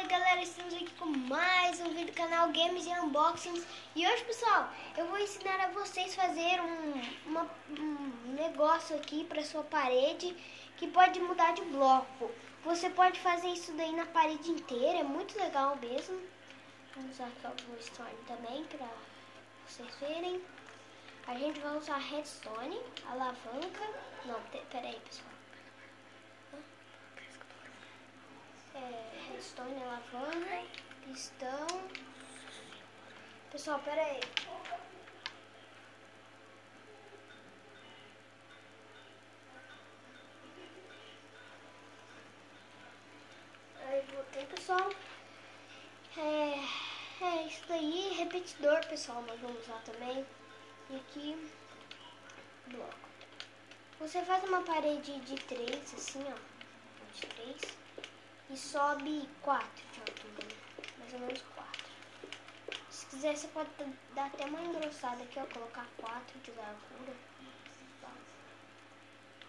galera, estamos aqui com mais um vídeo do canal Games e Unboxings. E hoje, pessoal, eu vou ensinar a vocês a fazer um negócio aqui para sua parede que pode mudar de bloco. Você pode fazer isso daí na parede inteira, é muito legal mesmo. Vamos usar aqui o Redstone também para vocês verem. A gente vai usar Redstone, alavanca. Não, peraí, pessoal. Redstone, alavanca, pistão. Pessoal, pera aí. Aí voltei, pessoal. Isso daí, repetidor, pessoal, nós vamos usar também. E aqui, bloco. Você faz uma parede de 3, assim, ó. De 3. E sobe 4 de altura, mais ou menos 4. Se quiser, você pode dar até uma engrossada aqui, ó, colocar 4 de largura. Tá.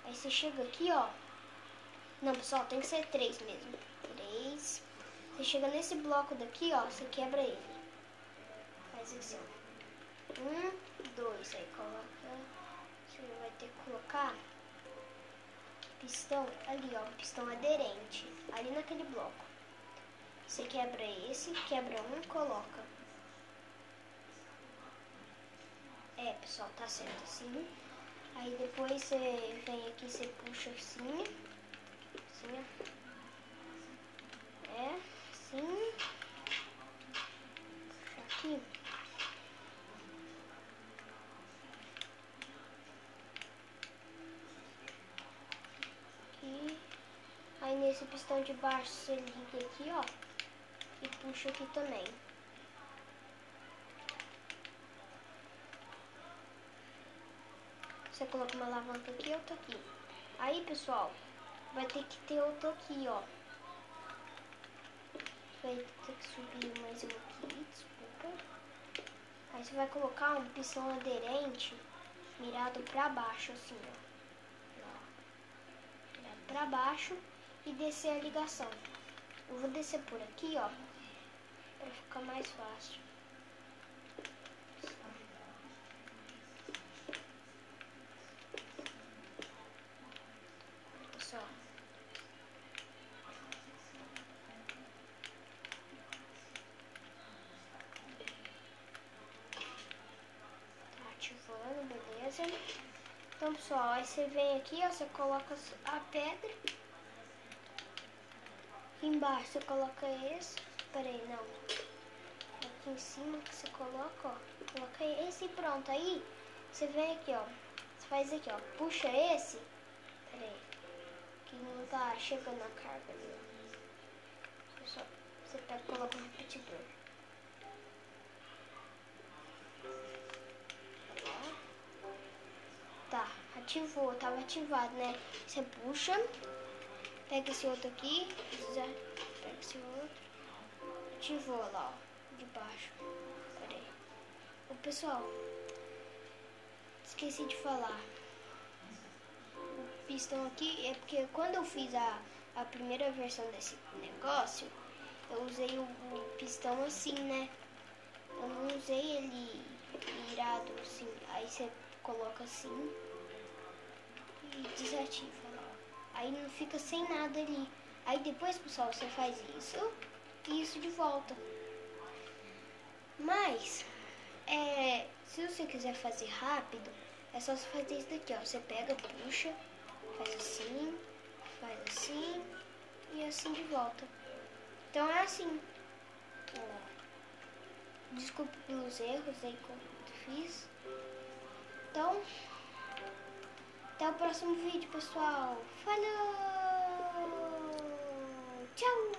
Aí você chega aqui, ó. Não, pessoal, tem que ser 3 mesmo. 3. Você chega nesse bloco daqui, ó, você quebra ele. Faz assim, ó. 1, 2, aí coloca. Você vai ter que colocar pistão ali, ó, pistão aderente, ali naquele bloco. Você quebra esse, quebra um, coloca. Pessoal, tá certo assim. Aí depois você vem aqui, você puxa assim, assim, ó. Assim. Puxa aqui. Aí nesse pistão de baixo você liga aqui, ó, e puxa aqui também. Você coloca uma alavanca aqui e outra aqui. Aí, pessoal, vai ter que ter outro aqui, ó. Vai ter que subir mais um aqui, desculpa. Aí você vai colocar um pistão aderente mirado pra baixo, assim, ó. Mirado pra baixo. E descer a ligação. Eu vou descer por aqui, ó, para ficar mais fácil. Pessoal, tá ativando, beleza? Então, pessoal, aí você vem aqui, ó, você coloca a pedra. Aqui embaixo você coloca esse. Peraí, não. Aqui em cima que você coloca, ó. Coloca esse e pronto. Aí você vem aqui, ó. Você faz aqui, ó. Puxa esse. Peraí. Que não tá chegando a carga ali, ó. Você pega e coloca o repetidor. Tá, ativou. Tava ativado, né? Você puxa. Pega esse outro aqui. Pega esse outro. Ativou lá, ó, de baixo. Pera aí. Ô, pessoal, esqueci de falar. O pistão aqui é porque quando eu fiz a primeira versão desse negócio, eu usei o pistão assim, né? Eu não usei ele virado assim. Aí você coloca assim e desativa lá. Aí não fica sem nada ali. Aí depois, pessoal, você faz isso e isso de volta. Mas, se você quiser fazer rápido, é só você fazer isso daqui, ó. Você pega, puxa, faz assim e assim de volta. Então é assim. Desculpe pelos erros aí que eu fiz. Então, até o próximo vídeo, pessoal. Falou! Tchau!